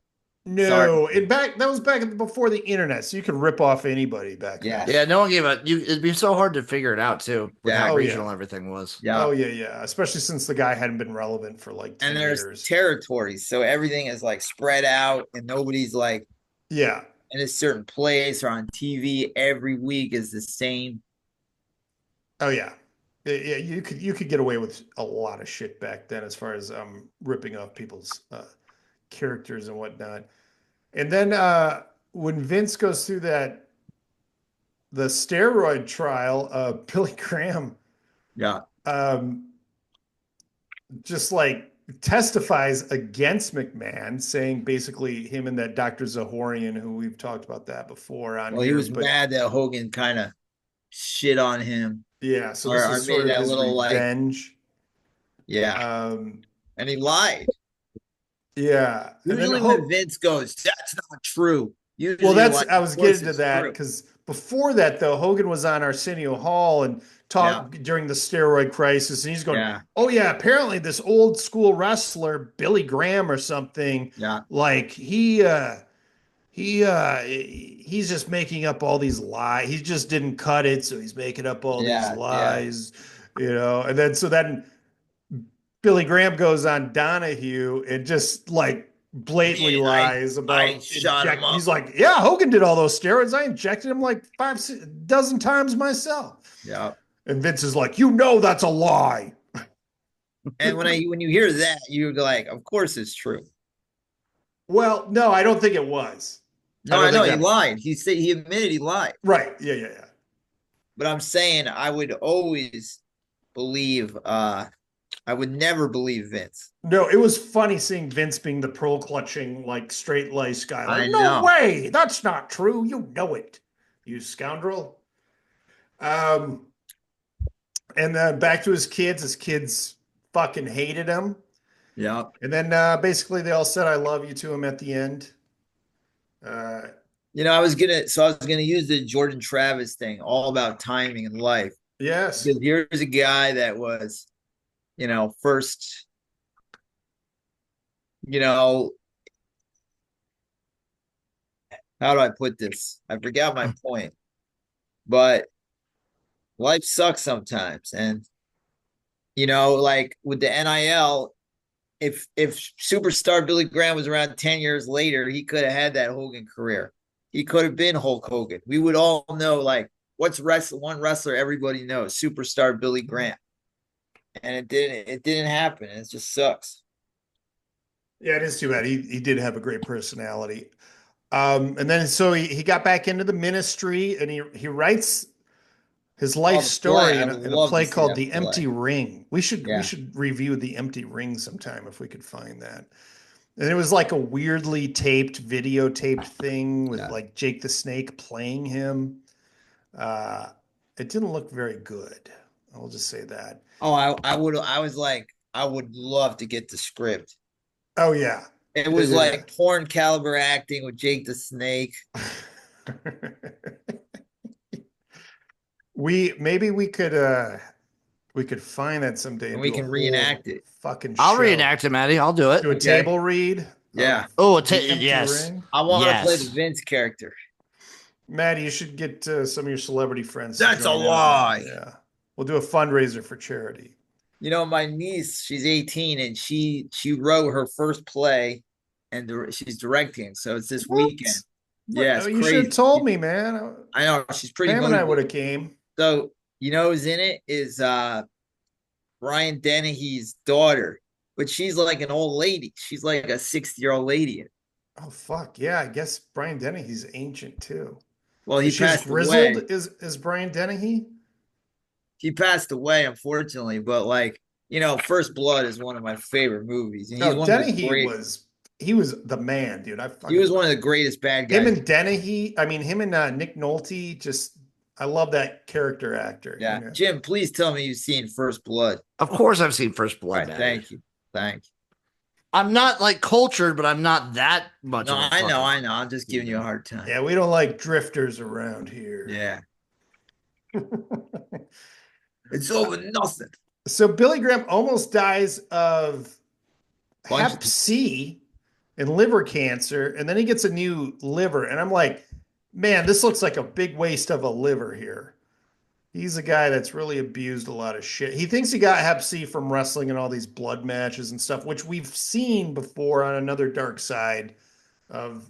No, that was back before the internet, so you could rip off anybody back then. Yeah, no one gave a you. It'd be so hard to figure it out too, with how regional everything was. Yeah. Oh yeah. Especially since the guy hadn't been relevant for like 10 years. And there's territories, so everything is like spread out, and nobody's like in a certain place or on TV every week is the same. Oh yeah. Yeah, you could get away with a lot of shit back then as far as ripping off people's characters and whatnot. And then when Vince goes through the steroid trial, Billy Graham, just like testifies against McMahon, saying basically him and that Dr. Zahorian, who we've talked about that before on. Well, he was mad that Hogan kind of shit on him. Yeah, so this is sort of his revenge. And he lied. Yeah. Usually when Vince goes, that's not true. Usually I was getting to that because before that, though, Hogan was on Arsenio Hall and talked during the steroid crisis, and he's going, "Oh yeah, apparently this old school wrestler Billy Graham or something, like he's just making up all these lies. He just didn't cut it, so he's making up all these lies, And then Billy Graham goes on Donahue and just like blatantly lies about he's like, yeah, Hogan did all those steroids. I injected him like 6 dozen times myself. Yeah. And Vince is like, that's a lie. And when you hear that, you're like, of course it's true. Well, no, I don't think it was. No, I know he lied. He admitted he lied. Right. Yeah. But I'm saying I would always believe I would never believe Vince. No, it was funny seeing Vince being the pearl clutching, like straight lace guy. Like, no way, that's not true. You know it, you scoundrel. And then back to his kids. His kids fucking hated him. Yeah. And then basically they all said "I love you" to him at the end. I was gonna use the Jordan Travis thing, all about timing in life. Yes. Because here's a guy that was, first, how do I put this? I forgot my point, but life sucks sometimes. And, like with the NIL, if superstar Billy Graham was around 10 years later, he could have had that Hogan career. He could have been Hulk Hogan. We would all know, like, what's one wrestler everybody knows? Superstar Billy Graham. And it didn't happen. It just sucks. Yeah, it is too bad. He did have a great personality. And then so he got back into the ministry, and he writes his life story in a play called The Empty Ring. We should review The Empty Ring sometime if we could find that. And it was like a weirdly videotaped thing with like Jake the Snake playing him. It didn't look very good. I'll just say that. Oh, I would love to get the script. Oh yeah. It was like porn caliber acting with Jake the Snake. We could find that someday and we can reenact it. Fucking I'll reenact it, Maddie. I'll do it. Do a table read. Yeah. Yes. Ring. I want to play the Vince character. Maddie, you should get some of your celebrity friends. That's a lie. Yeah. We'll do a fundraiser for charity. You know, my niece, she's 18 and she wrote her first play and she's directing. So it's this weekend. Yeah, it's you crazy. should have told me, man. I know, she's pretty Pam and I would have came. So, you know who's in it is Brian Dennehy's daughter, but she's like an old lady. She's like a 60-year-old lady. Oh fuck yeah! I guess Brian Dennehy's ancient too. Well, he She's passed grizzled. away. Is Brian Dennehy? He passed away, unfortunately. But like, you know, First Blood is one of my favorite movies. And no, Dennehy was the man, dude. He was one of the greatest bad guys. Him and Dennehy. I mean, him and Nick Nolte. Just I love that character actor. Yeah, you know? Jim, please tell me you've seen First Blood. Of course, I've seen First Blood. Right, thank you. I'm not like cultured, but I'm not that much. No, I know. I'm just giving you a hard time. Yeah, we don't like drifters around here. Yeah. It's over nothing. So Billy Graham almost dies of Hep C and liver cancer, and then he gets a new liver. And I'm like, man, this looks like a big waste of a liver here. He's a guy that's really abused a lot of shit. He thinks he got Hep C from wrestling and all these blood matches and stuff, which we've seen before on another dark side of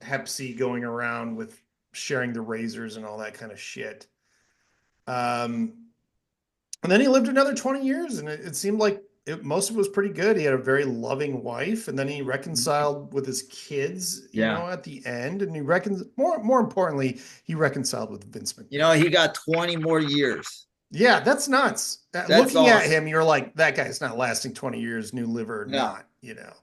Hep C going around with sharing the razors and all that kind of shit. And then he lived another 20 years, and it seemed like most of it was pretty good. He had a very loving wife, and then he reconciled with his kids, you know, at the end. And he more importantly, he reconciled with Vince McMahon. You know, he got 20 more years. Yeah, that's nuts. Looking at him, you're like, that guy's not lasting 20 years, new liver or not, you know.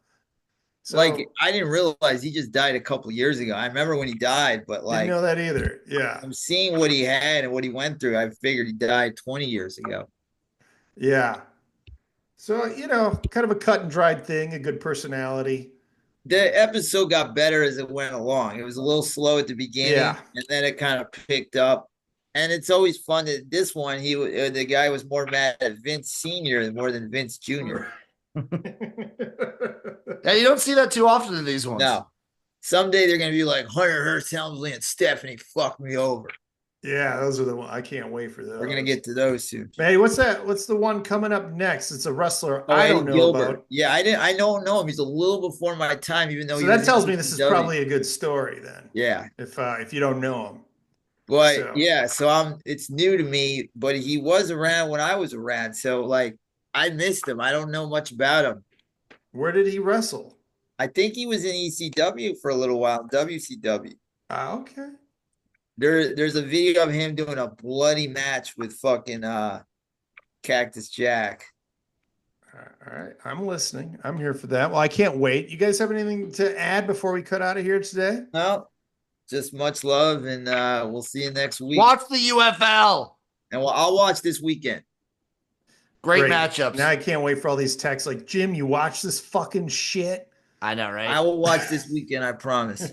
So, like, I didn't realize he just died a couple years ago. I remember when he died, but like, didn't know that either. Yeah. I'm seeing what he had and what he went through. I figured he died 20 years ago. Yeah. So, you know, kind of a cut and dried thing, a good personality. The episode got better as it went along. It was a little slow at the beginning, and then it kind of picked up. And it's always fun that this one, the guy was more mad at Vince Sr. more than Vince Jr. Yeah, you don't see that too often in these ones. No. Someday they're going to be like, Hunter Hearst Helmsley and Stephanie fucked me over. Yeah, those are the ones. I can't wait for those. We're going to get to those soon. Hey, what's that? What's the one coming up next? It's a wrestler I don't know about. Yeah, I don't know him. He's a little before my time, even though so that tells me this is probably a good story then. Yeah. If you don't know him. But so it's new to me, but he was around when I was around. So like I missed him. I don't know much about him. Where did he wrestle? I think he was in ECW for a little while, WCW. Okay. There's a video of him doing a bloody match with fucking Cactus Jack. All right. I'm listening. I'm here for that. Well, I can't wait. You guys have anything to add before we cut out of here today? No. Just much love, and we'll see you next week. Watch the UFL. And I'll watch this weekend. Great matchups. Now I can't wait for all these texts like, Jim, you watch this fucking shit? I know, right? I will watch this weekend, I promise.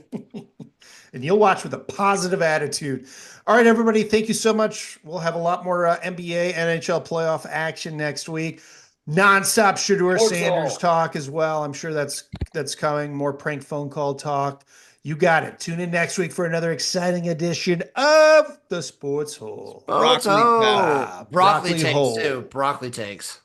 And you'll watch with a positive attitude. All right, everybody, thank you so much. We'll have a lot more NBA, NHL playoff action next week. Nonstop Shedeur Sanders talk as well. I'm sure that's coming. More prank phone call talk. You got it. Tune in next week for another exciting edition of the Sports Hole. Broccoli takes too. Broccoli takes.